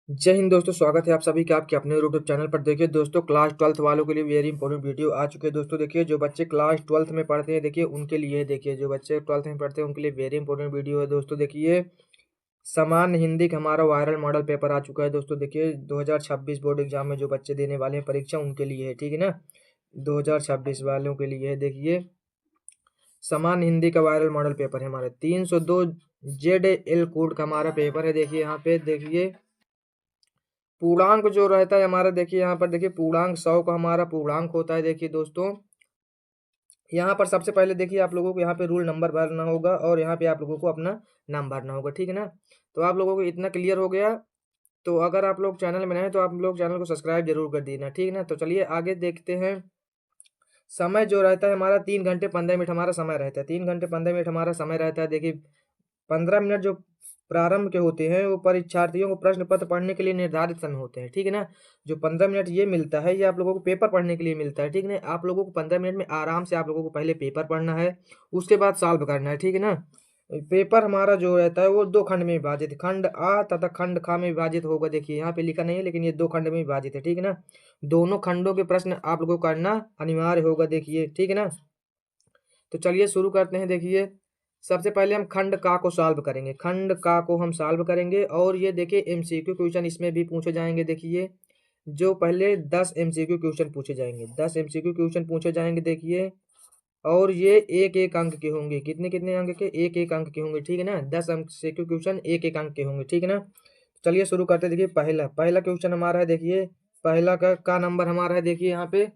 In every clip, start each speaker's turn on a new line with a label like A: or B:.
A: जय हिंद दोस्तों, स्वागत है आप सभी का आपके अपने यूट्यूब चैनल पर। देखिए दोस्तों, क्लास 12th वालों के लिए वेरी इंपॉर्टेंट वीडियो आ चुके हैं। दोस्तों देखिए, जो बच्चे क्लास 12th में पढ़ते हैं देखिए उनके लिए देखिए जो बच्चे 12th में पढ़ते हैं उनके लिए वेरी इंपॉर्टेंट वीडियो है। दोस्तों देखिए, सामान्य हिंदी का हमारा वायरल मॉडल पेपर आ चुका है। दोस्तों देखिए, 2026 बोर्ड एग्जाम में जो बच्चे देने वाले हैं परीक्षा उनके लिए है, ठीक है ना। 2026 वालों के लिए है। देखिए, सामान्य हिंदी का वायरल मॉडल पेपर है हमारा 302 ZL कोड का हमारा पेपर है। देखिए यहाँ पे देखिए, पूर्णांक जो रहता है हमारा, देखिए यहाँ पर देखिए पूर्णांक 100 का हमारा पूर्णांक होता है। देखिए दोस्तों, यहाँ पर सबसे पहले देखिए आप लोगों को यहाँ पे रूल नंबर भरना होगा और यहाँ पे आप लोगों को अपना नाम भरना होगा, ठीक है ना। तो आप लोगों को इतना क्लियर हो गया। तो अगर आप लोग चैनल में नए हैं तो आप लोग चैनल को सब्सक्राइब जरूर कर देना, ठीक है ना। तो चलिए आगे देखते हैं। समय जो रहता है हमारा 3 घंटे 15 मिनट हमारा समय रहता है। 3 घंटे 15 मिनट हमारा समय रहता है। देखिए, 15 मिनट जो प्रारंभ के होते हैं वो परीक्षार्थियों को प्रश्न पत्र पढ़ने के लिए निर्धारित समय होते हैं, ठीक है ना। जो 15 मिनट ये मिलता है ये आप लोगों को पेपर पढ़ने के लिए मिलता है, ठीक है ना। आप लोगों को 15 मिनट में आराम से आप लोगों को पहले पेपर पढ़ना है, उसके बाद सॉल्व करना है, ठीक है ना। पेपर हमारा जो रहता है वो 2 खंड में विभाजित, खंड आ तथा खंड खा में विभाजित होगा। देखिए यहाँ पे लिखा नहीं है लेकिन ये 2 खंड में विभाजित है, ठीक है ना। दोनों खंडों के प्रश्न आप लोगों को करना अनिवार्य होगा, देखिए, ठीक है ना। तो चलिए शुरू करते हैं। देखिए, सबसे पहले हम खंड का को सॉल्व करेंगे। खंड का को हम सॉल्व करेंगे और ये देखिए एमसीक्यू क्वेश्चन इसमें भी पूछे जाएंगे। देखिए, जो पहले 10 एमसीक्यू क्वेश्चन पूछे जाएंगे, 10 एमसीक्यू क्वेश्चन पूछे जाएंगे। देखिए, और ये एक एक अंक के होंगे। कितने कितने अंक के? एक एक अंक के होंगे, ठीक है ना। 10 एमसीक्यू क्वेश्चन एक एक अंक के होंगे, ठीक है ना। चलिए शुरू करते हैं। देखिए, पहला पहला क्वेश्चन हमारा है। देखिए, पहला का नंबर हमारा है। देखिए यहाँ पे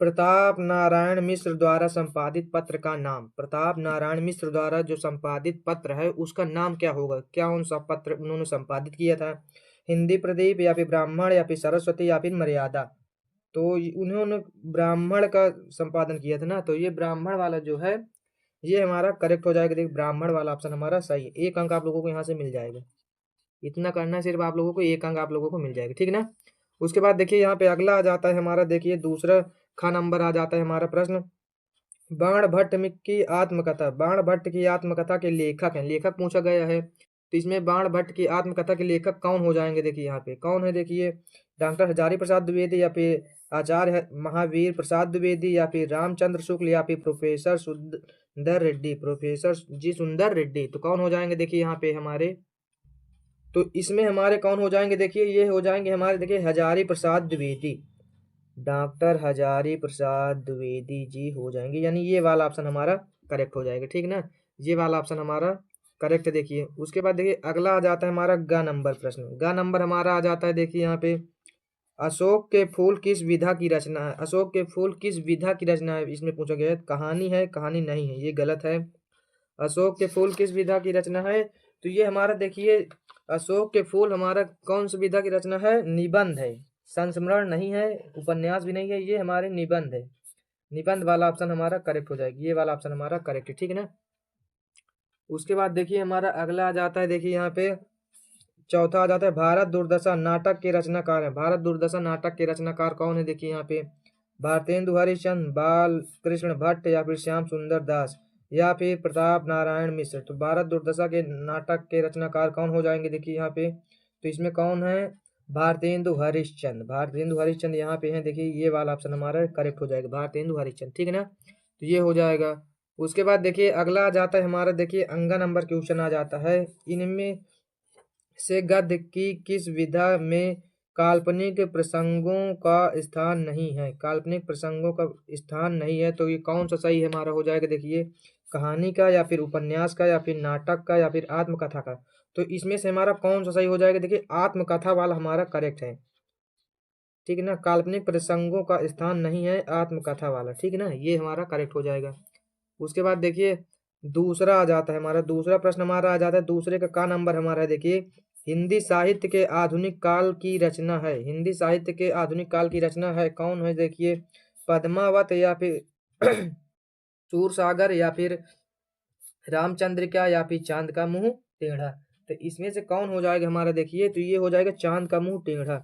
A: प्रताप नारायण मिश्र द्वारा संपादित पत्र का नाम। प्रताप नारायण मिश्र द्वारा जो संपादित पत्र है उसका नाम क्या होगा? क्या उन सब पत्र उन्होंने संपादित किया था? हिंदी प्रदीप, या फिर ब्राह्मण, या फिर सरस्वती, या फिर मर्यादा। तो उन्होंने ब्राह्मण का संपादन किया था ना, तो ये ब्राह्मण वाला जो है ये हमारा करेक्ट हो जाएगा। देखिए, ब्राह्मण वाला ऑप्शन हमारा सही है। एक अंक आप लोगों को यहाँ से मिल जाएगा। इतना करना है सिर्फ आप लोगों को, एक अंक आप लोगों को मिल जाएगा, ठीक है ना। उसके बाद देखिए यहाँ पे अगला आ जाता है हमारा। देखिए, दूसरा खा नंबर आ जाता है हमारा प्रश्न। की आत्मकथा। बाण भट्ट की आत्मकथा के लेखक हैं, लेखक पूछा गया है। तो इसमें बाण भट्ट की आत्मकथा के लेखक कौन हो जाएंगे? देखिए यहाँ पे कौन है। देखिए, डॉक्टर हजारी प्रसाद द्विवेदी, या फिर आचार्य महावीर प्रसाद द्विवेदी, या फिर रामचंद्र शुक्ल, या फिर प्रोफेसर सुंदर रेड्डी, प्रोफेसर जी सुंदर रेड्डी। तो कौन हो जाएंगे? देखिए यहाँ पे हमारे, तो इसमें हमारे कौन हो जाएंगे? देखिए, ये हो जाएंगे हमारे, देखिए, हजारी प्रसाद द्विवेदी। डॉक्टर हजारी प्रसाद द्विवेदी जी हो जाएंगे, यानी ये वाला ऑप्शन हमारा करेक्ट हो जाएगा, ठीक ना। ये वाला ऑप्शन हमारा करेक्ट है। देखिए, उसके बाद देखिए अगला आ जाता है हमारा ग नंबर प्रश्न। ग नंबर हमारा आ जाता है। देखिए यहाँ पे, अशोक के फूल किस विधा की रचना है? अशोक के फूल किस विधा की रचना है इसमें पूछा गया है। कहानी है, कहानी नहीं है, ये गलत है। अशोक के फूल किस विधा की रचना है? तो ये हमारा देखिए, अशोक के फूल हमारा कौन सी विधा की रचना है? निबंध है। संस्मरण नहीं है, उपन्यास भी नहीं है, ये हमारे निबंध है। निबंध वाला ऑप्शन हमारा करेक्ट हो जाएगा। ये वाला ऑप्शन हमारा करेक्ट है, ठीक है ना। उसके बाद देखिए हमारा अगला आ जाता है। देखिए यहाँ पे चौथा आ जाता है, भारत दुर्दशा नाटक के रचनाकार है। भारत दुर्दशा नाटक के रचनाकार कौन है? देखिए यहाँ पे, भारतेंदु हरिश्चंद्र, बाल कृष्ण भट्ट, या फिर श्याम सुंदर दास, या फिर प्रताप नारायण मिश्र। तो भारत दुर्दशा के नाटक के रचनाकार कौन हो जाएंगे? देखिए यहाँ पे, तो इसमें कौन है? भारतेंदु हरिश्चंद्र। भारतेंदु हरिश्चंद्र यहाँ पे है। देखिए, ये वाला ऑप्शन हमारा करेक्ट हो जाएगा, भारतेंदु हरिश्चंद्र, ठीक है ना। तो ये हो जाएगा। उसके बाद देखिए अगला आ जाता है हमारा। देखिए, अंगा नंबर क्वेश्चन आ जाता है। इनमें से गद्य की किस विधा में काल्पनिक प्रसंगों का स्थान नहीं है? काल्पनिक प्रसंगों का स्थान नहीं है, तो ये कौन सा सही हमारा हो जाएगा? देखिए, कहानी का, या फिर उपन्यास का, या फिर नाटक का, या फिर आत्मकथा का। तो इसमें से हमारा कौन सा सही हो जाएगा? देखिए, आत्मकथा वाला हमारा करेक्ट है, ठीक है ना। काल्पनिक प्रसंगों का स्थान नहीं है, आत्मकथा वाला, ठीक है ना। ये हमारा करेक्ट हो जाएगा। उसके बाद देखिए दूसरा आ जाता है हमारा। दूसरा प्रश्न हमारा आ जाता है। दूसरे का नंबर हमारा है। देखिए, हिंदी साहित्य के आधुनिक काल की रचना है। हिंदी साहित्य के आधुनिक काल की रचना है कौन है? देखिए, पद्मावत, या फिर सूरसागर, या फिर रामचंद्रिका, या फिर चांद का मुंह टेढ़ा। तो इसमें से कौन हो जाएगा हमारा? देखिए, तो ये हो जाएगा चांद का मुंह टेढ़ा।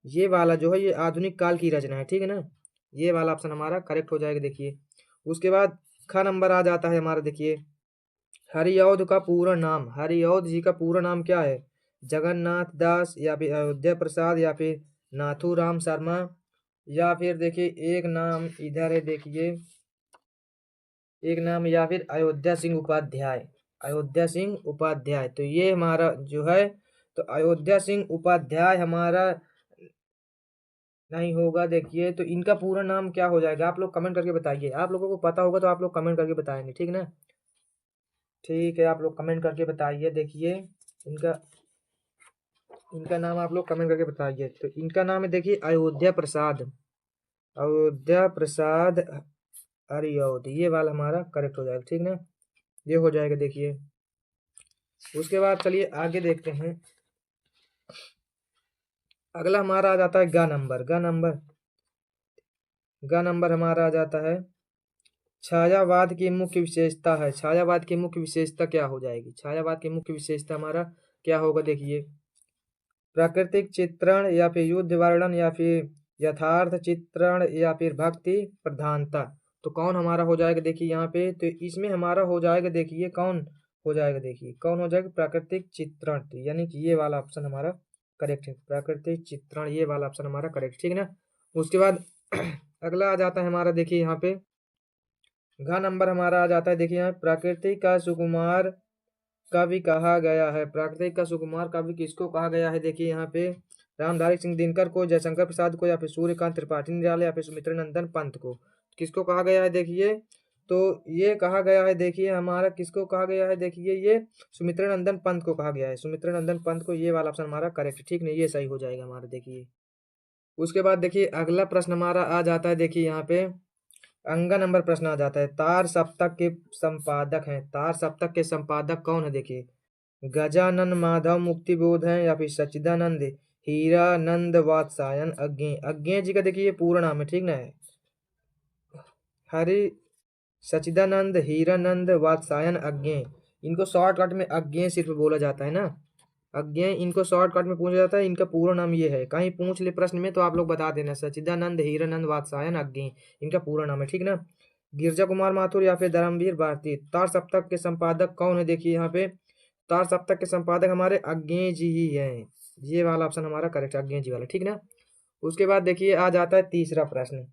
A: ये वाला जो है ये आधुनिक काल की रचना है, ठीक है ना। ये वाला ऑप्शन हमारा करेक्ट हो जाएगा। देखिए, उसके बाद ख नंबर आ जाता है हमारा। देखिए, हरिऔध का पूरा नाम, हरिऔध जी का पूरा नाम क्या है? जगन्नाथ दास या फिर अयोध्या प्रसाद या फिर नाथूराम शर्मा या फिर देखिए एक नाम इधर है, देखिए एक नाम या फिर अयोध्या सिंह उपाध्याय, अयोध्या सिंह उपाध्याय। तो ये हमारा जो है, तो अयोध्या सिंह उपाध्याय हमारा नहीं होगा। देखिए तो इनका पूरा नाम क्या हो जाएगा, आप लोग कमेंट करके बताइए। आप लोगों को पता होगा तो आप लोग कमेंट करके बताएंगे, ठीक ना? ठीक है, आप लोग कमेंट करके बताइए। देखिए इनका इनका नाम आप लोग कमेंट करके बताइए। तो इनका नाम है देखिए अयोध्या प्रसाद, अयोध्या प्रसाद हरिऔध, ये वाला हमारा करेक्ट हो जाएगा, ठीक ना? ये हो जाएगा। देखिए उसके बाद चलिए आगे देखते हैं। अगला हमारा आ जाता है ग नंबर, ग नंबर हमारा आ जाता है छायावाद की मुख्य विशेषता है। छायावाद की मुख्य विशेषता क्या हो जाएगी? छायावाद की मुख्य विशेषता हमारा क्या होगा? देखिए प्राकृतिक चित्रण या फिर युद्ध वर्णन या फिर यथार्थ चित्रण या फिर भक्ति प्रधानता। तो कौन हमारा हो जाएगा? देखिए यहाँ पे तो इसमें हमारा हो जाएगा, देखिए कौन हो जाएगा, देखिए कौन हो जाएगा? प्राकृतिक चित्रण, तो यानी कि ये वाला ऑप्शन हमारा करेक्ट है, प्राकृतिक चित्रण, ये वाला ऑप्शन हमारा करेक्ट, ठीक है ना? उसके बाद अगला आ जाता है हमारा, देखिए यहाँ पे घ नंबर हमारा आ जाता है। देखिए यहाँ प्रकृति का सुकुमार कवि कहा गया है। प्राकृतिक का सुकुमार कवि किसको कहा गया है? देखिए यहाँ पे रामधारी सिंह दिनकर को, जयशंकर प्रसाद को, या फिर सूर्यकांत त्रिपाठी निराला, या फिर सुमित्र नंदन पंत को। किसको कहा गया है? देखिए तो ये कहा गया है, देखिए हमारा किसको कहा गया है? देखिए ये सुमित्र नंदन पंत को कहा गया है, सुमित्र नंदन पंत को। ये वाला ऑप्शन हमारा करेक्ट, ठीक नहीं, ये सही हो जाएगा हमारा। देखिए उसके बाद देखिए अगला प्रश्न हमारा आ जाता है, देखिए यहाँ पे अंगा नंबर प्रश्न आ जाता है। तार सप्तक के संपादक हैं, तार सप्तक के संपादक कौन है? देखिए गजानन माधव मुक्तिबोध हैं, या फिर सच्चिदानंद हीरानंद वात्सायन अज्ञे। अज्ञे जी का देखिए ये पूरा नाम है, ठीक ना है? हरि सच्चिदानंद हीरानंद वात्सायन अज्ञे। इनको शॉर्टकट में अज्ञे सिर्फ बोला जाता है ना, अज्ञे इनको शॉर्टकट में पूछा जाता है। इनका पूरा नाम ये है, कहीं पूछ ले प्रश्न में तो आप लोग बता देना, सच्चिदानंद हीरानंद वात्सायन अज्ञे इनका पूरा नाम है, ठीक ना? गिरजा कुमार माथुर या फिर धर्मवीर भारती। तार सप्तक के संपादक कौन है? देखिए यहाँ पे तार सप्तक के संपादक हमारे अज्ञे जी ही हैं, ये वाला ऑप्शन हमारा करेक्ट है, अज्ञे जी वाला, ठीक ना? उसके बाद देखिए आ जाता है तीसरा प्रश्न।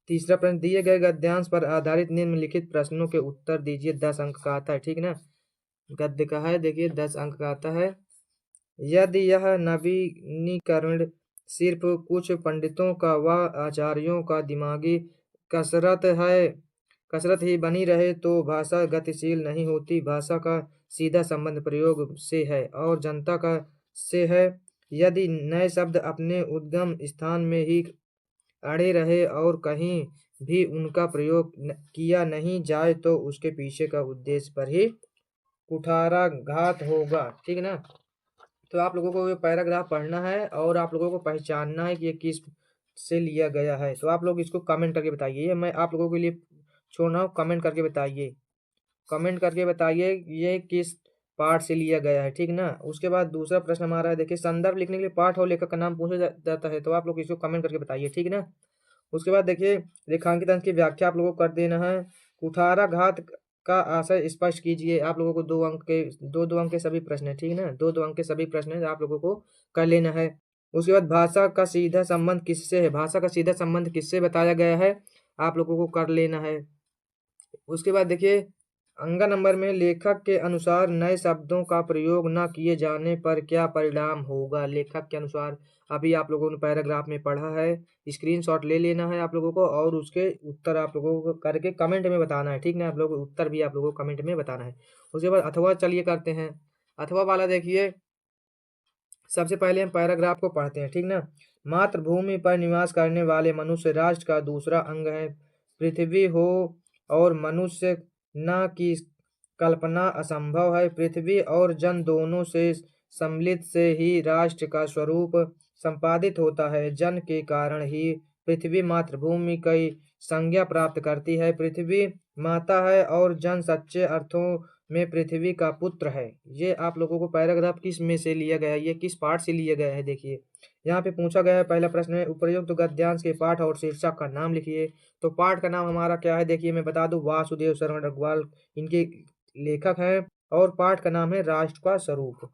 A: तीसरा प्रश्न, दिए गए गद्यांश पर आधारित निम्नलिखित प्रश्नों के उत्तर दीजिए। 10 अंक का आता है, ठीक ना? गद्य का है, देखिए 10 अंक का आता है। यदि यह नवीनीकरण सिर्फ कुछ पंडितों का व आचार्यों का दिमागी कसरत है, कसरत ही बनी रहे तो भाषा गतिशील नहीं होती। भाषा का सीधा संबंध प्रयोग से है और जनता का से है। यदि नए शब्द अपने उद्गम स्थान में ही अड़े रहे और कहीं भी उनका प्रयोग किया नहीं जाए तो उसके पीछे का उद्देश्य पर ही कुठाराघात होगा, ठीक ना? तो आप लोगों को ये पैराग्राफ पढ़ना है और आप लोगों को पहचानना है कि ये किस से लिया गया है। तो आप लोग इसको कमेंट करके बताइए, ये मैं आप लोगों के लिए छोड़ रहा हूँ, कमेंट करके बताइए, कमेंट करके बताइए ये किस पाठ से लिया गया है, ठीक ना? उसके बाद दूसरा प्रश्न हमारा है, देखिए संदर्भ लिखने के लिए पाठ और लेखक का नाम पूछा जाता है, तो आप लोग इसको कमेंट करके बताइए, ठीक ना? उसके बाद देखिए रेखांकित अंश की व्याख्या आप लोगों को कर देना है। कुठाराघात का आशय स्पष्ट कीजिए। आप लोगों को 2 अंक के सभी प्रश्न है, ठीक है ना? 2 अंक के सभी प्रश्न है, आप लोगों को कर लेना है। उसके बाद भाषा का सीधा संबंध किससे है? भाषा का सीधा संबंध किससे बताया गया है? आप लोगों को कर लेना है। उसके बाद देखिए अंगा नंबर में लेखक के अनुसार नए शब्दों का प्रयोग न किए जाने पर क्या परिणाम होगा? लेखक के अनुसार अभी आप लोगों ने पैराग्राफ में पढ़ा है, स्क्रीनशॉट ले लेना है आप लोगों को और उसके उत्तर आप लोगों को करके कमेंट में बताना है, ठीक ना? आप लोगों को उत्तर भी आप लोगों को कमेंट में बताना है। उसके बाद अथवा चलिए करते हैं। अथवा वाला देखिए सबसे पहले हम पैराग्राफ को पढ़ते हैं, ठीक ना? मातृभूमि पर निवास करने वाले मनुष्य राष्ट्र का दूसरा अंग है। पृथ्वी हो और मनुष्य न की कल्पना असंभव है। पृथ्वी और जन दोनों से सम्मिलित से ही राष्ट्र का स्वरूप संपादित होता है। जन के कारण ही पृथ्वी मातृभूमि की संज्ञा प्राप्त करती है। पृथ्वी माता है और जन सच्चे अर्थों में पृथ्वी का पुत्र है। ये आप लोगों को पैराग्राफ किस में से लिया गया है, ये किस पाठ से लिया गया है देखिए। यहाँ पे पूछा गया है, पहला प्रश्न है उपर्युक्त गद्यांश के पाठ और शीर्षक का नाम लिखिए। तो पाठ का नाम हमारा क्या है देखिए, मैं बता दूं, वासुदेव शरण अग्रवाल इनके लेखक हैं। और पाठ का नाम है राष्ट्र का स्वरूप।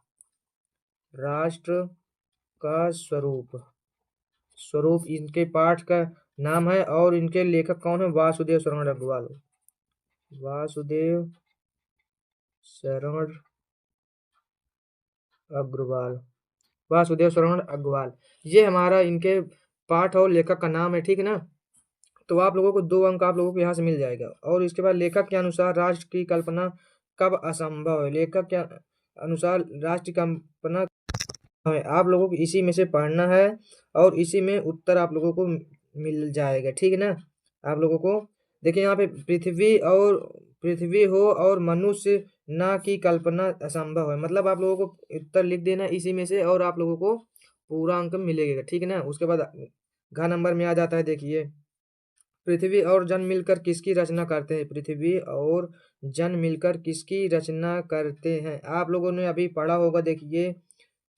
A: राष्ट्र का स्वरूप, स्वरूप इनके पाठ का नाम है। और इनके लेखक कौन है? वासुदेव शरण अग्रवाल। वासुदेव शरण अग्रवाल, वासुदेव शरण अग्रवाल, ये हमारा इनके पाठ और लेखक का नाम है, ठीक है ना। तो आप लोगों को 2 अंक आप लोगों को यहाँ से मिल जाएगा। और इसके बाद लेखक के अनुसार राष्ट्र की कल्पना कब असंभव है? लेखक के अनुसार राष्ट्र की कल्पना है, आप लोगों को इसी में से पढ़ना है और इसी में उत्तर आप लोगों को मिल जाएगा, ठीक है ना। आप लोगों को देखिए यहाँ पे पृथ्वी हो और मनुष्य ना की कल्पना असंभव है, मतलब आप लोगों को उत्तर लिख देना इसी में से और आप लोगों को पूरा अंक मिलेगा, ठीक है ना। उसके बाद घ नंबर में आ जाता है देखिए, पृथ्वी और जन मिलकर किसकी रचना करते हैं? पृथ्वी और जन मिलकर किसकी रचना करते हैं? आप लोगों ने अभी पढ़ा होगा देखिए,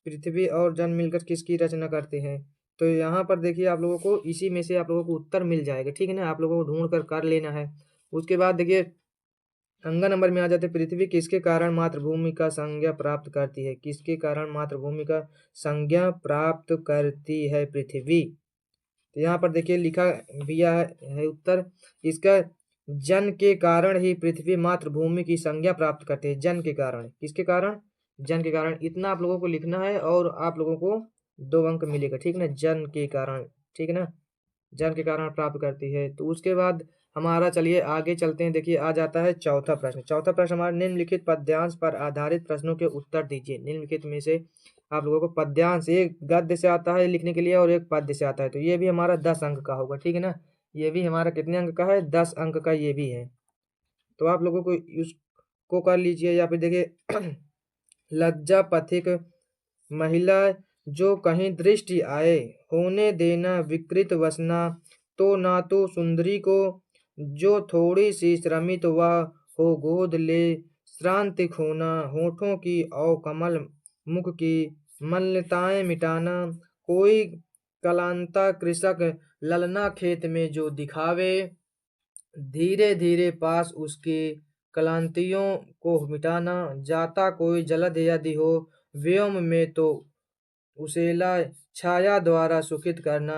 A: पृथ्वी और जन मिलकर किसकी रचना करते हैं। तो यहाँ पर देखिए आप लोगों को इसी में से आप लोगों को उत्तर मिल जाएगा, ठीक है ना। आप लोगों को ढूंढ कर लेना है। उसके बाद देखिए अंगा नंबर में आ जाते, पृथ्वी किसके कारण मातृभूमि का संज्ञा प्राप्त करती है? किसके कारण मातृभूमि का संज्ञा प्राप्त करती है पृथ्वी? तो यहाँ पर देखिए लिखा भी है उत्तर इसका, जन के कारण ही पृथ्वी मातृभूमि की संज्ञा प्राप्त करती है। जन के कारण, किसके कारण? जन के कारण। इतना आप लोगों को लिखना है और आप लोगों को 2 अंक मिलेगा, ठीक है ना। जन के कारण, ठीक है ना, जन के कारण प्राप्त करती है। तो उसके बाद हमारा चलिए आगे चलते हैं। देखिए आ जाता है चौथा प्रश्न। चौथा प्रश्न हमारा, निम्नलिखित पद्यांश पर आधारित प्रश्नों के उत्तर दीजिए। निम्नलिखित में से आप लोगों को पद्यांश, एक गद्य से आता है लिखने के लिए और एक पद्य से आता है, तो ये भी हमारा 10 अंक का होगा, ठीक है ना। ये भी हमारा कितने अंक का है? 10 अंक का ये भी है। तो आप लोगों को उसको कर लीजिए। या फिर देखिए लज्जा पथिक महिला जो कहीं दृष्टि आए, होने देना विकृत वसना, तो ना तो सुंदरी को जो थोड़ी सी श्रमित वह हो गोद ले, श्रांति खोना होठों की और कमल मुख की मलिनताएं मिटाना, कोई कलांता कृषक ललना खेत में जो दिखावे, धीरे धीरे पास उसके क्लांतियों को मिटाना, जाता कोई जलद यदि हो व्योम में तो उसेला छाया द्वारा सुखित करना,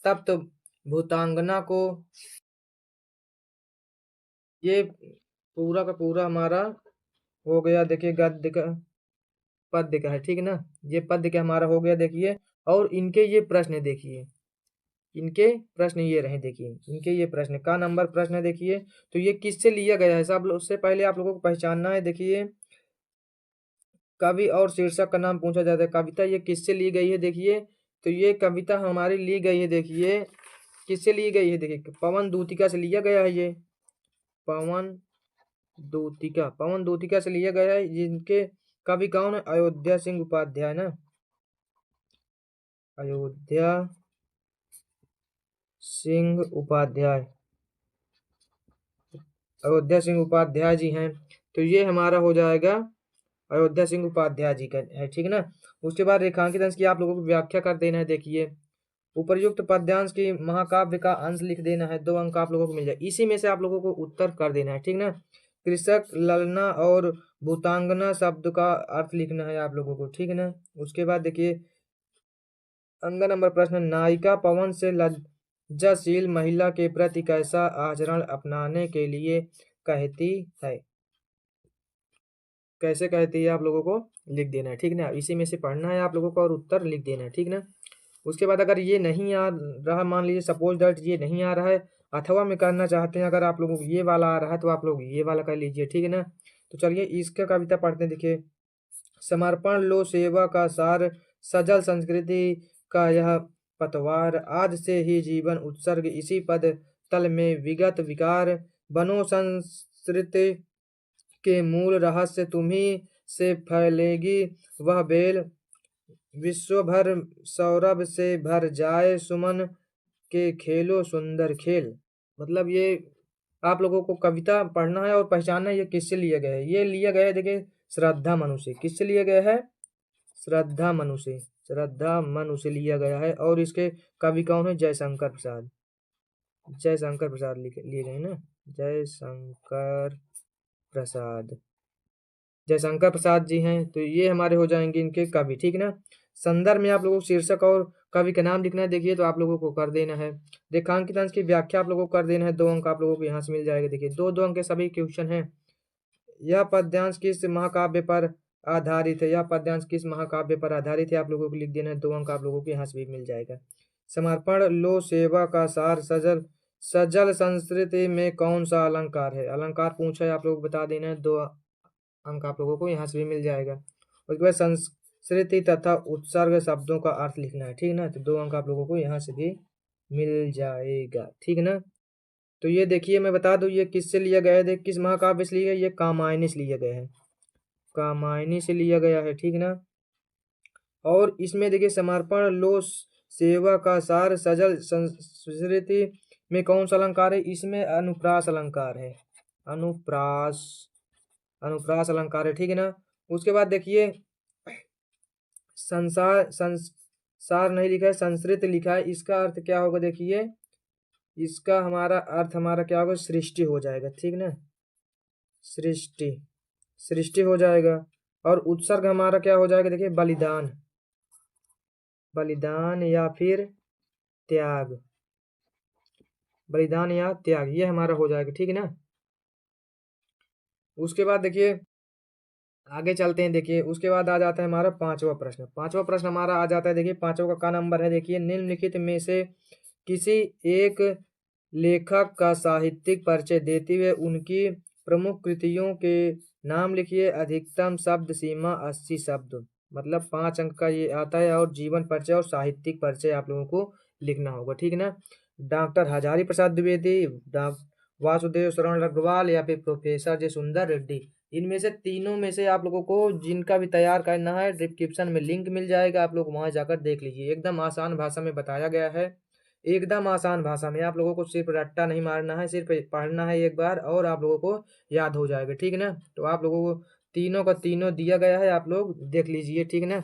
A: तप्त भूतांगना को। ये पूरा का पूरा हमारा हो गया देखिए, गद्य का पद्य का है, ठीक है ना। ये पद्य का हमारा हो गया देखिए। और इनके ये प्रश्न देखिए, इनके प्रश्न ये रहे देखिए, इनके ये प्रश्न का नंबर प्रश्न है देखिए। तो ये किससे लिया गया है सब, उससे पहले आप लोगों को पहचानना है। देखिए कवि और शीर्षक का नाम पूछा जाता है। कविता ये किससे ली गई है देखिए, तो ये कविता हमारी ली गई है देखिए, किससे ली गई है देखिए, पवन दूतिका से लिया गया है। ये पवन दूतिका, पवन दूतिका से लिया गया है। जिनके कवि कौन है? अयोध्या सिंह उपाध्याय ना, अयोध्या सिंह उपाध्याय, अयोध्या सिंह उपाध्याय जी हैं। तो ये हमारा हो जाएगा अयोध्या सिंह उपाध्याय जी का है, ठीक है ना। उसके बाद रेखांकित अंश की आप लोगों को व्याख्या कर देना है। देखिए उपर्युक्त पद्यांश की महाकाव्य का अंश लिख देना है, 2 अंक आप लोगों को मिल जाए। इसी में से आप लोगों को उत्तर कर देना है, ठीक ना। कृषक ललना और भूतांगना शब्द का अर्थ लिखना है आप लोगों को, ठीक है ना। उसके बाद देखिए अंग नंबर प्रश्न, नायिका पवन से लज्जाशील महिला के प्रति कैसा आचरण अपनाने के लिए कहती है? कैसे कहती है आप लोगों को लिख देना है, ठीक ना। इसी में से पढ़ना है आप लोगों को और उत्तर लिख देना है, ठीक ना। उसके बाद अगर ये नहीं आ रहा, मान लीजिए सपोज दैट ये नहीं आ रहा है, अथवा में करना चाहते हैं, अगर आप लोगों को ये वाला आ रहा है तो आप लोग ये वाला कर लीजिए, ठीक है ना। तो चलिए इसका कविता पढ़ते हैं। देखिए समर्पण लो सेवा का सार, सजल संस्कृति का यह पतवार, आज से ही जीवन उत्सर्ग इसी पद तल में विगत विकार, बनो संस्कृति के मूल रहस्य तुम्ही से फैलेगी वह बेल, विश्व भर सौरभ से भर जाए सुमन के खेलो सुंदर खेल। मतलब ये आप लोगों को कविता पढ़ना है और पहचानना है ये किससे लिया गया है। ये लिया गया है देखिए श्रद्धा मनु से। किससे लिया गया है? श्रद्धा मनु से। श्रद्धा मनु से लिया गया है। और इसके कवि कौन है? जयशंकर प्रसाद। जयशंकर प्रसाद लिए गए ना, जयशंकर प्रसाद। जयशंकर प्रसाद जी हैं, तो ये हमारे हो जाएंगे इनके कवि, ठीक ना। संदर्भ में आप लोगों को शीर्षक और कवि का नाम लिखना है। देखिए तो आप लोगों को कर देना है। रेखांकित अंश की व्याख्या आप लोगों को कर देना है। 2 अंक आप लोगों को यहाँ से मिल जाएगा। देखिए 2-2 अंक के सभी क्वेश्चन हैं। यह पद्यांश किस महाकाव्य पर आधारित है? यह पद्यांश किस महाकाव्य पर आधारित है? आप लोगों को लिख देना है। 2 अंक आप लोगों को यहाँ से भी मिल जाएगा। समर्पण लो सेवा का सार सजल सजल संस्कृति में कौन सा अलंकार है? अलंकार पूछा है, आप लोग बता देना है। 2 अंक आप लोगों को यहाँ से भी मिल जाएगा। उसके बाद संस्कृति तथा उत्सर्ग शब्दों का अर्थ लिखना है, ठीक ना। तो 2 अंक आप लोगों को यहाँ से भी मिल जाएगा, ठीक ना। तो ये देखिए मैं बता दूं ये किससे लिया गया है। देख किस महाकाव्य से लिया गया? ये कामायनी से लिया गया है। कामायनी से लिया गया है, ठीक ना। और इसमें देखिए समर्पण लो सेवा का सार सजल संस्कृति में कौन सा अलंकार है? इसमें अनुप्रास अलंकार है। अनुप्रास अनुप्रास अलंकार है, ठीक है ना। उसके बाद देखिए संसार नहीं लिखा है, संस्कृत लिखा है। इसका अर्थ क्या होगा? देखिए इसका हमारा अर्थ हमारा क्या होगा? सृष्टि हो जाएगा, ठीक ना। सृष्टि सृष्टि हो जाएगा। और उत्सर्ग हमारा क्या हो जाएगा? देखिए बलिदान। बलिदान या फिर त्याग। बलिदान या त्याग ये हमारा हो जाएगा, ठीक है ना। उसके बाद देखिए आगे चलते हैं। देखिए उसके बाद आ जाता है हमारा 5वां प्रश्न। 5वां प्रश्न हमारा आ जाता है। देखिए 5वां का नंबर है। देखिए निम्नलिखित में से किसी एक लेखक का साहित्यिक परिचय देते हुए उनकी प्रमुख कृतियों के नाम लिखिए। अधिकतम शब्द सीमा 80 शब्द, मतलब 5 अंक का ये आता है। और जीवन परिचय और साहित्यिक परिचय आप लोगों को लिखना होगा, ठीक है ना। डॉक्टर हजारी प्रसाद द्विवेदी, वासुदेव शरण अग्रवाल या फिर प्रोफेसर जे सुंदर रेड्डी। इनमें से तीनों में से आप लोगों को जिनका भी तैयार करना है डिस्क्रिप्शन में लिंक मिल जाएगा, आप लोग वहां जाकर देख लीजिए। एकदम आसान भाषा में बताया गया है। एकदम आसान भाषा में। आप लोगों को सिर्फ रट्टा नहीं मारना है, सिर्फ पढ़ना है एक बार और आप लोगों को याद हो जाएगा, ठीक है ना। तो आप लोगों को तीनों का तीनों दिया गया है, आप लोग देख लीजिए, ठीक है ना।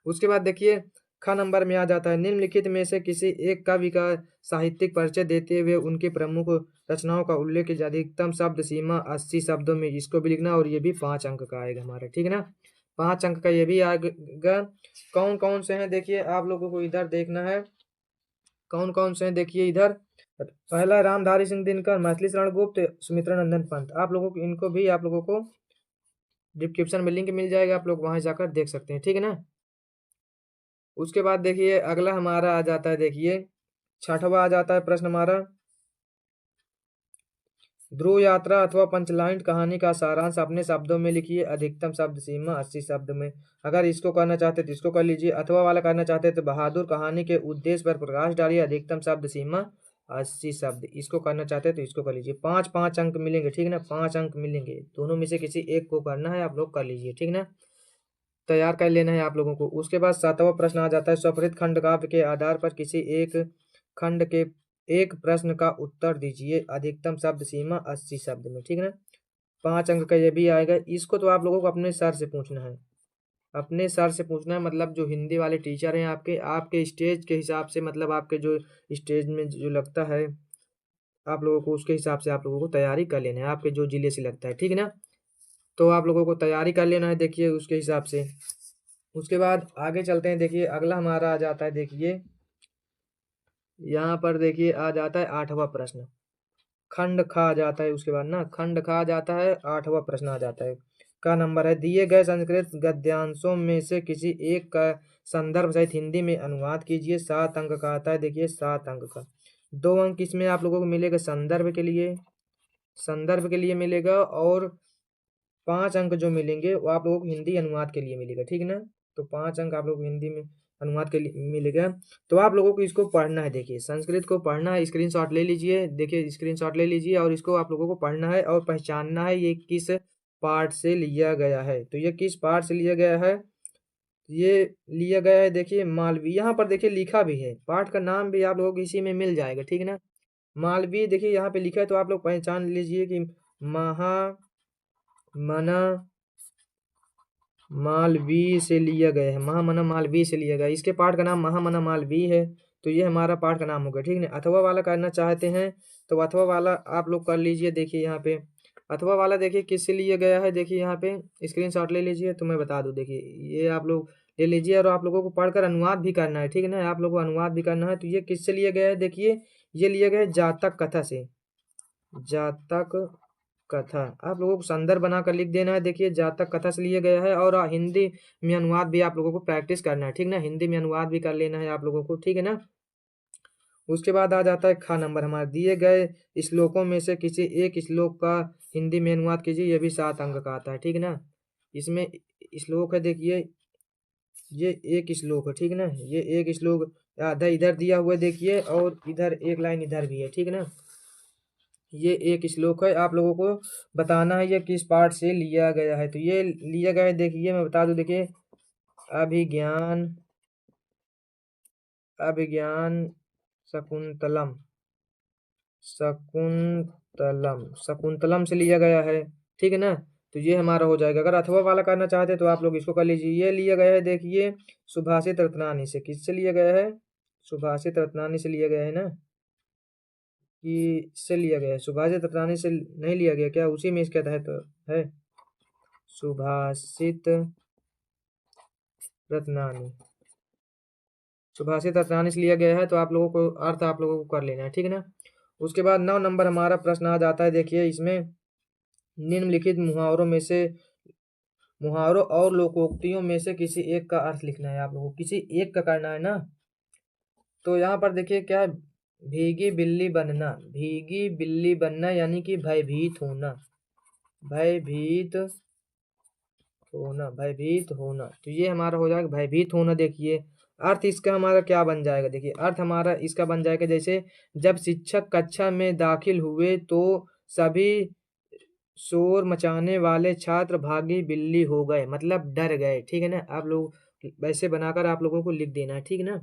A: उसके बाद देखिए ख नंबर में आ जाता है। निम्नलिखित में से किसी एक कवि का साहित्यिक परिचय देते हुए उनके प्रमुख रचनाओं का उल्लेख कीजिए। अधिकतम शब्द सीमा 80 शब्दों में, इसको भी लिखना। और ये भी 5 अंक का आएगा हमारा, ठीक है ना। 5 अंक का ये भी आएगा। कौन कौन से हैं देखिए आप लोगों को इधर देखना है। कौन कौन से हैं देखिए इधर। पहला रामधारी सिंह दिनकर, मैथिली शरण गुप्त, सुमित्रा नंदन पंत। आप लोगों को इनको भी आप लोगों को डिस्क्रिप्शन में लिंक मिल जाएगा, आप लोग वहां जाकर देख सकते हैं, ठीक है ना। उसके बाद देखिए अगला हमारा आ जाता है। देखिए 6वां आ जाता है प्रश्न हमारा। ध्रुव यात्रा अथवा पंचलाइन कहानी का सारांश अपने शब्दों में लिखिए। अधिकतम शब्द सीमा 80 शब्द में। अगर इसको करना चाहते तो इसको कर लीजिए, अथवा वाला करना चाहते तो बहादुर कहानी के उद्देश्य पर प्रकाश डालिए। अधिकतम शब्द सीमा 80 शब्द। इसको करना चाहते तो इसको कर लीजिए। 5-5 अंक मिलेंगे, ठीक है ना। 5 अंक मिलेंगे, दोनों में से किसी एक को करना है, आप लोग कर लीजिए, ठीक ना। तैयार कर लेना है आप लोगों को। उसके बाद 7वां प्रश्न आ जाता है। स्वपरित खंड काव्य के आधार पर किसी एक खंड के एक प्रश्न का उत्तर दीजिए। अधिकतम शब्द सीमा 80 शब्द में, ठीक है ना। 5 अंक का ये भी आएगा। इसको तो आप लोगों को अपने सर से पूछना है। अपने सर से पूछना है, मतलब जो हिंदी वाले टीचर हैं आपके, आपके स्टेज के हिसाब से, मतलब आपके जो स्टेज में जो लगता है आप लोगों को, उसके हिसाब से आप लोगों को तैयारी कर लेना है। आपके जो जिले से लगता है, ठीक है ना। तो आप लोगों को तैयारी कर लेना है, देखिए उसके हिसाब से। उसके बाद आगे चलते हैं। देखिए अगला हमारा आ जाता है। देखिए यहाँ पर देखिए आ जाता है 8वां प्रश्न। खंड खा आ जाता है। उसके बाद ना खंड खा आ जाता है। 8वां प्रश्न आ जाता है। का नंबर है। दिए गए संस्कृत गद्यांशों में से किसी एक का संदर्भ सहित हिंदी में अनुवाद कीजिए। 7 अंक का आता है। देखिए 7 अंक का। 2 अंक इसमें आप लोगों को मिलेगा संदर्भ के लिए, संदर्भ के लिए मिलेगा। और 5 अंक जो मिलेंगे वो आप लोगों को हिंदी अनुवाद के लिए मिलेगा, ठीक है ना। तो 5 अंक आप लोग को हिंदी में अनुवाद के लिए मिलेगा। तो आप लोगों को इसको पढ़ना है। देखिए संस्कृत को पढ़ना है, स्क्रीनशॉट ले लीजिए। देखिए स्क्रीनशॉट ले लीजिए और इसको आप लोगों को पढ़ना है और पहचानना है ये किस पार्ट से लिया गया है। तो ये किस पार्ट से लिया गया है? ये लिया गया है देखिए मालवी। यहाँ पर देखिए लिखा भी है, पाठ का नाम भी आप लोगों को इसी में मिल जाएगा, ठीक है ना। मालवीय देखिए यहाँ पे लिखा है तो आप लोग पहचान लीजिए कि महामना मालवीय से लिया गया है। महामना मालवीय से लिया गया है। इसके पाठ का नाम महामना मालवीय है। तो ये हमारा पाठ का नाम हो गया, ठीक है। अथवा वाला करना चाहते हैं तो अथवा वाला आप लोग कर लीजिए। देखिए यहाँ पे अथवा वाला देखिए किससे लिया गया है। देखिए यहाँ पे स्क्रीनशॉट ले लीजिए तो मैं बता दूं। देखिए ये आप लोग ले लीजिए और आप लोगों को पढ़कर अनुवाद भी करना है, ठीक है ना। आप लोगों को अनुवाद भी करना है। तो ये किससे लिया गया है, देखिए ये लिया गया है जातक कथा से। जातक कथा आप लोगों को संदर्भ बनाकर लिख देना है। देखिए जातक कथा से लिया गया है और हिंदी में अनुवाद भी आप लोगों को प्रैक्टिस करना है, ठीक ना। हिंदी में अनुवाद भी कर लेना है आप लोगों को, ठीक है ना। उसके बाद आ जाता है खा नंबर। हमारे दिए गए श्लोकों में से किसी एक श्लोक का हिंदी में अनुवाद कीजिए। ये भी 7 अंक का आता है, ठीक है ना। इसमें श्लोक है, देखिए ये एक श्लोक है, ठीक है ना। ये एक श्लोक आधा इधर दिया हुआ है देखिए और इधर एक लाइन इधर भी है, ठीक है ना। ये एक श्लोक है, आप लोगों को बताना है ये किस पाठ से लिया गया है। तो ये लिया गया है, देखिए मैं बता दूं। देखिए अभिज्ञान अभिज्ञान शकुंतलम शकुंतलम शकुंतलम से लिया गया है, ठीक है ना। तो ये हमारा हो जाएगा। अगर अथवा वाला करना चाहते हैं तो आप लोग इसको कर लीजिए। ये लिया गया है देखिए सुभाषित रत्नानी से। किससे लिया गया है, सुभाषित रत्नानी से लिया गया है ना। कि से लिया गया है, सुभाषित रत्नानी से नहीं लिया गया क्या, उसी में इसके तहत है सुभाषित रत्नानी। सुभाषित रत्नानी से लिया गया है। तो आप लोगों को अर्थ आप लोगों को कर लेना है, ठीक है ना। उसके बाद 9 नंबर हमारा प्रश्न आ जाता है। देखिए इसमें निम्नलिखित मुहावरों और लोकोक्तियों में से किसी एक का अर्थ लिखना है। आप लोगों को किसी एक का करना है ना। तो यहाँ पर देखिए क्या है, भीगी बिल्ली बनना। भीगी बिल्ली बनना यानी कि भयभीत होना। भयभीत भयभीत होना। तो ये हमारा हो जाएगा भयभीत होना। देखिए अर्थ इसका हमारा क्या बन जाएगा। देखिए अर्थ हमारा इसका बन जाएगा जैसे जब शिक्षक कक्षा में दाखिल हुए तो सभी शोर मचाने वाले छात्र भागी बिल्ली हो गए, मतलब डर गए, ठीक है ना। आप लोग वैसे बनाकर आप लोगों को लिख देना है, ठीक है ना।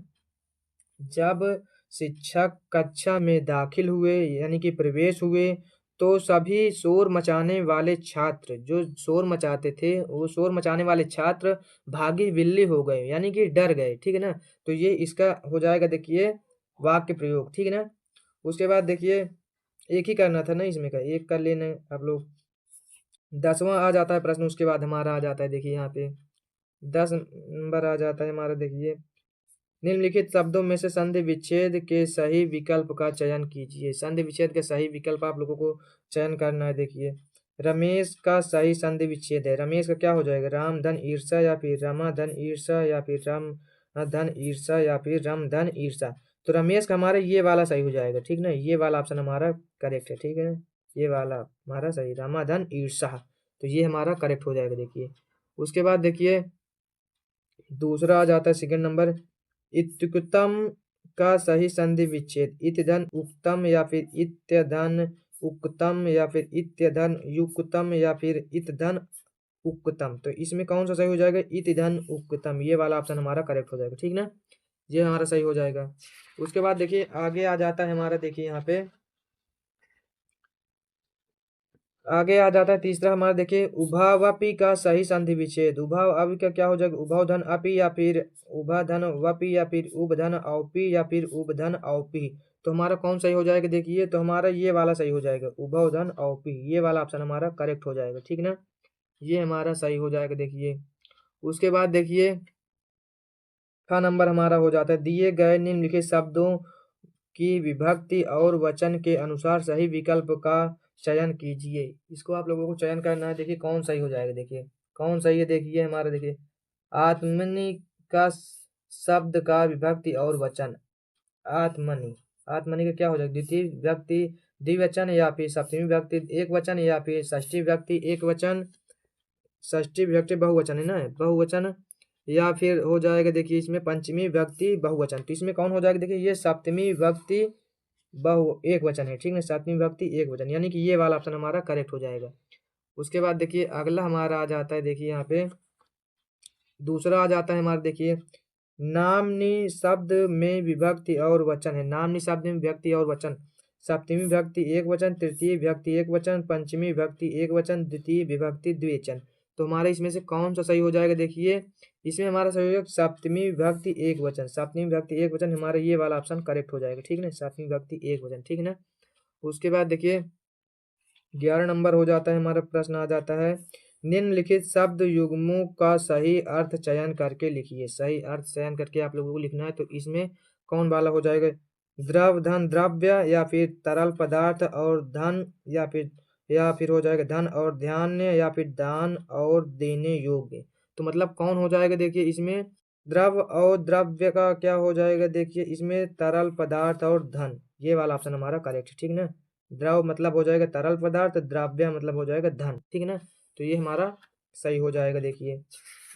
A: जब शिक्षक कक्षा में दाखिल हुए यानी कि प्रवेश हुए तो सभी शोर मचाने वाले छात्र, जो शोर मचाते थे वो शोर मचाने वाले छात्र भागी बिल्ली हो गए यानी कि डर गए, ठीक है ना। तो ये इसका हो जाएगा देखिए वाक्य प्रयोग, ठीक है ना। उसके बाद देखिए एक ही करना था ना इसमें का, एक कर लेना आप लोग। 10वां आ जाता है प्रश्न। उसके बाद हमारा आ जाता है देखिए यहाँ पे 10 नंबर आ जाता है हमारा। देखिए निम्नलिखित शब्दों में से संधि विच्छेद के सही विकल्प का चयन कीजिए। संधि विच्छेद के सही विकल्प आप लोगों को चयन करना है। देखिए रमेश का सही संधि विच्छेद है। रमेश का क्या हो जाएगा, राम धन ईर्षा या फिर रमा धन ईर्षा या फिर राम धन ईर्षा या फिर रम धन ईर्षा। तो रमेश का हमारा ये वाला सही हो जाएगा, ठीक ना। ये वाला ऑप्शन हमारा करेक्ट है, ठीक है। ये वाला हमारा सही, रमा धन ईर्षा। तो ये हमारा करेक्ट हो जाएगा। देखिए उसके बाद देखिए दूसरा आ जाता है सेकंड नंबर, इत्युक्तम का सही संधि विच्छेद। इतधन उक्तम या फिर इत्यधन उक्तम या फिर इत्यधन युक्तम या फिर इतधन उक्तम। तो इसमें कौन सा सही हो जाएगा, इतधन उक्तम। ये वाला ऑप्शन हमारा करेक्ट हो जाएगा, ठीक ना। ये हमारा सही हो जाएगा। उसके बाद देखिए आगे आ जाता है हमारा, देखिए यहाँ पे आगे आ जाता है तीसरा हमारा। देखिए उभावपी का सही संधि विच्छेद। उभाव अवि का क्या हो जाएगा, उभाव धन अपी या फिर उभा धन वपी या फिर उब धन औपी या फिर उब धन औपी। तो हमारा कौन सही हो जाएगा, देखिए तो हमारा ये वाला सही हो जाएगा, उभव धन औपी। ये वाला ऑप्शन हमारा करेक्ट हो जाएगा, ठीक ना। ये हमारा सही हो जाएगा। देखिए उसके बाद देखिए का नंबर हमारा हो जाता है, दिए गए निम्नलिखित शब्दों की विभक्ति और वचन के अनुसार सही विकल्प का चयन कीजिए। इसको आप लोगों को चयन करना है। देखिए कौन सही हो जाएगा, देखिए कौन सही है। देखिए हमारा देखिए आत्मनि का शब्द का विभक्ति और वचन। आत्मनि, आत्मनि का क्या हो जाएगा, द्वितीय विभक्ति द्विवचन या फिर सप्तमी विभक्ति एक वचन या फिर षष्ठी विभक्ति एक वचन। षष्ठी विभक्ति बहुवचन है ना, बहुवचन या फिर हो जाएगा देखिए इसमें पंचमी विभक्ति बहुवचन। तो इसमें कौन हो जाएगा, देखिए ये सप्तमी विभक्ति बहु एक वचन है, ठीक है। सप्तमी विभक्ति एक वचन यानी कि ये वाला ऑप्शन हमारा करेक्ट हो जाएगा। उसके बाद देखिए अगला हमारा आ जाता है, देखिए यहाँ पे दूसरा आ जाता है हमारा। देखिए नामनी शब्द में विभक्ति और वचन है। नामनी शब्द में विभक्ति और वचन सप्तमी विभक्ति एक वचन, तृतीय विभक्ति एक वचन, पंचमी विभक्ति एक वचन, द्वितीय विभक्ति द्विवचन। तो हमारे इसमें से कौन सा सही हो जाएगा? देखिए इसमें हमारा सही होगा सप्तमी विभक्ति एक वचन। सप्तमी विभक्ति एक वचन हमारा ये वाला ऑप्शन करेक्ट हो जाएगा, ठीक है ना, सप्तमी विभक्ति एक वचन, ठीक है ना। उसके बाद देखिए 11 नंबर हो जाता है हमारा प्रश्न आ जाता है, निम्नलिखित शब्द युग्मों का सही अर्थ चयन करके लिखिए। सही अर्थ चयन करके आप लोगों को लिखना है। तो इसमें कौन वाला हो जाएगा? द्रव धन द्रव्य, या फिर तरल पदार्थ और धन, या फिर हो जाएगा धन और ध्यान, या फिर दान और देने योग्य। तो मतलब कौन हो जाएगा? देखिए इसमें द्रव और द्रव्य का क्या हो जाएगा? देखिए इसमें तरल पदार्थ और धन, ये वाला ऑप्शन हमारा करेक्ट, ठीक ना। द्रव मतलब हो जाएगा तरल पदार्थ, द्रव्य मतलब हो जाएगा धन, ठीक है ना। तो ये हमारा सही हो जाएगा। देखिए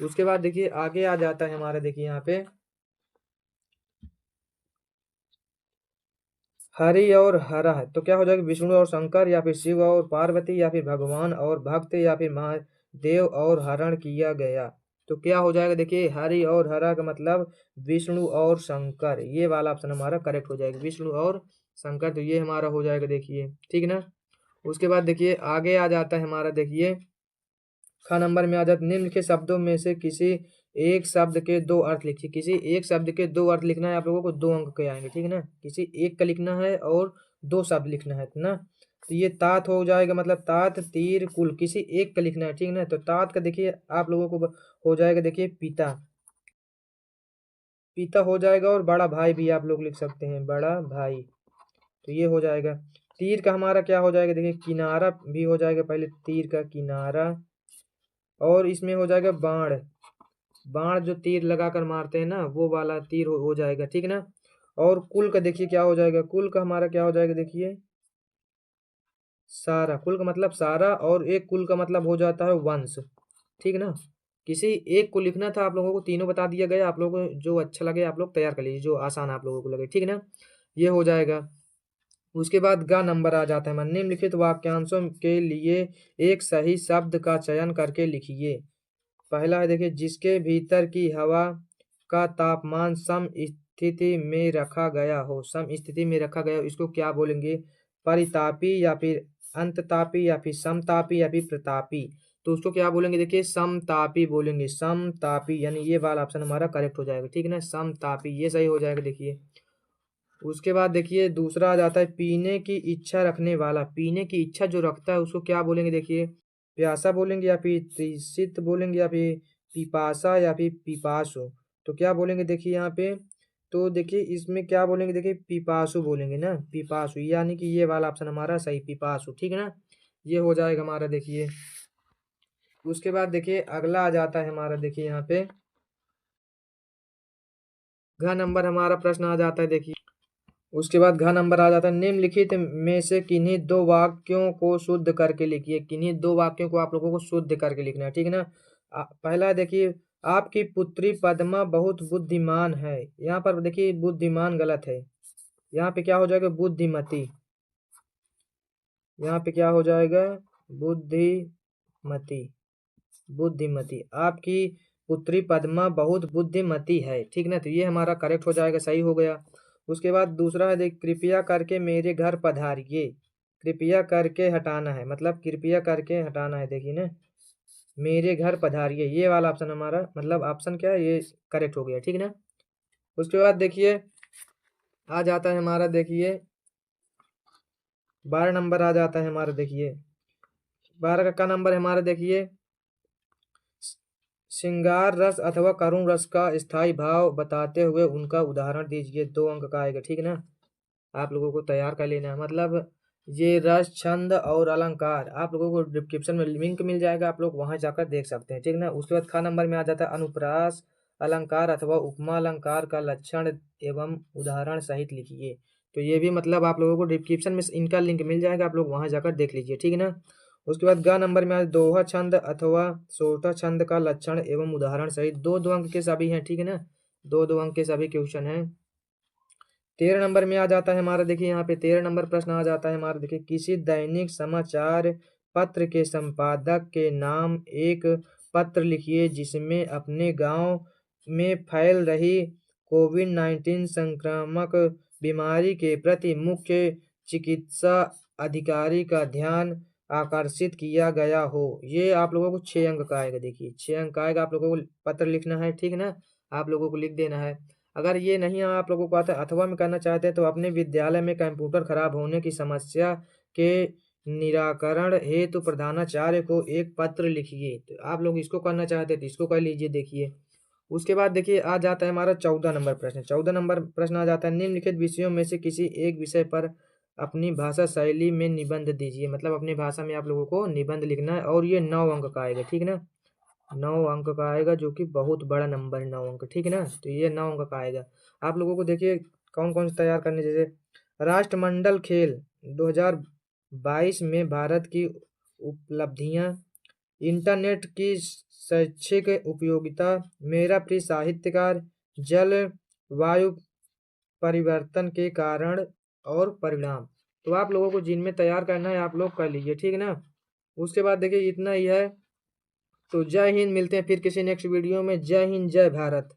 A: उसके बाद देखिए आगे आ जाता है हमारा, देखिए यहाँ पे हरि और हरः। तो क्या हो जाएगा? विष्णु और शंकर, या फिर शिव और पार्वती, या फिर भगवान और भक्त, या फिर महादेव और हरण किया गया। तो क्या हो जाएगा? देखिए हरि और हरा का मतलब विष्णु और शंकर, ये वाला ऑप्शन हमारा करेक्ट हो जाएगा, विष्णु और शंकर। तो ये हमारा हो जाएगा, देखिए ठीक है ना। उसके बाद देखिए आगे आ जाता है हमारा, देखिए ख नंबर में आ जाता है, निम्नलिखित शब्दों में से किसी एक शब्द के दो अर्थ लिखिए। किसी एक शब्द के दो अर्थ लिखना है आप लोगों को, 2 अंक के आएंगे, ठीक है ना। किसी एक का लिखना है और 2 शब्द लिखना है ना। तो ये तात हो जाएगा, मतलब तात तीर कुल, किसी एक का लिखना है, ठीक है ना। तो तात का देखिए आप लोगों को हो जाएगा, देखिए पिता, पिता हो जाएगा, और बड़ा भाई भी आप लोग लिख सकते हैं, बड़ा भाई। तो ये हो जाएगा। तीर का हमारा क्या हो जाएगा? देखिए किनारा भी हो जाएगा, पहले तीर का किनारा, और इसमें हो जाएगा बाण, बाण जो तीर लगाकर मारते हैं ना, वो वाला तीर हो जाएगा, ठीक है ना। और कुल का देखिए क्या हो जाएगा? कुल का हमारा क्या हो जाएगा? देखिए सारा, कुल का मतलब सारा, और एक कुल का मतलब हो जाता है वंश, ठीक है ना। किसी एक को लिखना था, आप लोगों को तीनों बता दिया गया, आप लोगों को जो अच्छा लगे आप लोग तैयार कर लीजिए, जो आसान आप लोगों को लगे, ठीक है ना। ये हो जाएगा। उसके बाद ग नंबर आ जाता है, निम्नलिखित वाक्यांशों के लिए एक सही शब्द का चयन करके लिखिए। पहला है देखिए, जिसके भीतर की हवा का तापमान सम स्थिति में रखा गया हो, सम स्थिति में रखा गया हो, इसको क्या बोलेंगे? परितापी, या फिर अंततापी, या फिर समतापी, या फिर प्रतापी। तो उसको क्या बोलेंगे? देखिए समतापी बोलेंगे, समतापी, यानी ये वाला ऑप्शन हमारा करेक्ट हो जाएगा, ठीक है ना, समतापी, ये सही हो जाएगा। देखिए उसके बाद देखिए दूसरा आ जाता है, पीने की इच्छा रखने वाला, पीने की इच्छा जो रखता है उसको क्या बोलेंगे? देखिए प्यासा बोलेंगे, या फिर तृषित बोलेंगे, या फिर पिपासा, या फिर पिपासु। तो क्या बोलेंगे? देखिए यहाँ पे, तो देखिए इसमें क्या बोलेंगे? देखिए पिपासु बोलेंगे ना, पिपासु, यानी कि ये वाला ऑप्शन हमारा सही, पिपासु, ठीक है ना। ये हो जाएगा हमारा। देखिए उसके बाद देखिए अगला आ जाता है हमारा, देखिए यहाँ पे घ नंबर हमारा प्रश्न आ जाता है। देखिए उसके बाद घ नंबर आ जाता है, निम्नलिखित में से किन्हीं 2 वाक्यों को शुद्ध करके लिखिए। किन्हीं 2 वाक्यों को आप लोगों को शुद्ध करके लिखना है, ठीक है ना। पहला देखिए, आपकी पुत्री पद्मा बहुत बुद्धिमान है। यहाँ पर देखिए बुद्धिमान गलत है, यहाँ पे क्या हो जाएगा? बुद्धिमती, यहाँ पे क्या हो जाएगा? बुद्धिमती, बुद्धिमती, आपकी पुत्री पद्मा बहुत बुद्धिमती है, ठीक ना। तो ये हमारा करेक्ट हो जाएगा, सही हो गया। उसके बाद दूसरा है, देख कृपया करके मेरे घर पधारिए। कृपया करके हटाना है, मतलब कृपया करके हटाना है, देखिए ना, मेरे घर पधारिए, ये वाला ऑप्शन हमारा, मतलब ऑप्शन क्या है, ये करेक्ट हो गया, ठीक है ना। उसके बाद देखिए आ जाता है हमारा, देखिए 12 नंबर आ जाता है हमारा। देखिए 12 का नंबर है हमारा, देखिए श्रृंगार रस अथवा करुण रस का स्थायी भाव बताते हुए उनका उदाहरण दीजिए। 2 अंक का आएगा, ठीक है ना। आप लोगों को तैयार कर लेना है, मतलब ये रस, छंद और अलंकार आप लोगों को डिस्क्रिप्शन में लिंक मिल जाएगा, आप लोग वहां जाकर देख सकते हैं, ठीक है ना। उसके बाद ख नंबर में आ जाता है, अनुप्रास अलंकार अथवा उपमा अलंकार का लक्षण एवं उदाहरण सहित लिखिए। तो ये भी मतलब आप लोगों को डिस्क्रिप्शन में इनका लिंक मिल जाएगा, आप लोग वहां जाकर देख लीजिए, ठीक है ना। उसके बाद ग नंबर में दोहा छंद अथवा सोटा छंद का लक्षण एवं उदाहरण सहित 2-2 अंक के सभी हैं, ठीक है ना, 2-2 अंक के सभी क्वेश्चन हैं। 13 नंबर में आ जाता है हमारा, देखिए यहाँ पे 13 नंबर प्रश्न आ जाता है हमारा, देखिए किसी दैनिक समाचार पत्र के संपादक के नाम एक पत्र लिखिए जिसमें अपने गांव में फैल रही कोविड-19 संक्रामक बीमारी के प्रति मुख्य चिकित्सा अधिकारी का ध्यान आकर्षित किया गया हो। ये आप लोगों को 6 अंक का आएगा। देखिए 6 अंक का आएगा। आप लोगों को पत्र लिखना है, ठीक ना, आप लोगों को लिख देना है। अगर ये नहीं आप लोगों को आता अथवा में करना चाहते हैं तो अपने विद्यालय में कंप्यूटर खराब होने की समस्या के निराकरण हेतु प्रधानाचार्य को एक पत्र लिखिए। तो आप लोग इसको करना चाहते हैं तो इसको कर लीजिए। देखिए उसके बाद देखिए आ जाता है हमारा 14 नंबर प्रश्न। 14 नंबर प्रश्न आ जाता है, निम्नलिखित विषयों में से किसी एक विषय पर अपनी भाषा शैली में निबंध दीजिए। मतलब अपनी भाषा में आप लोगों को निबंध लिखना है और ये 9 अंक का आएगा, ठीक ना, 9 अंक का आएगा, जो कि बहुत बड़ा नंबर है 9 अंक, ठीक ना। तो ये 9 अंक का आएगा। आप लोगों को देखिए कौन कौन से तैयार करने, जैसे राष्ट्रमंडल खेल 2022 में भारत की उपलब्धियां, इंटरनेट की शैक्षिक उपयोगिता, मेरा प्रिय साहित्यकार, जल वायु परिवर्तन के कारण और परिणाम। तो आप लोगों को जिनमें तैयार करना है आप लोग कर लीजिए, ठीक ना। उसके बाद देखिए इतना ही है। तो जय हिंद, मिलते हैं फिर किसी नेक्स्ट वीडियो में। जय हिंद, जय भारत।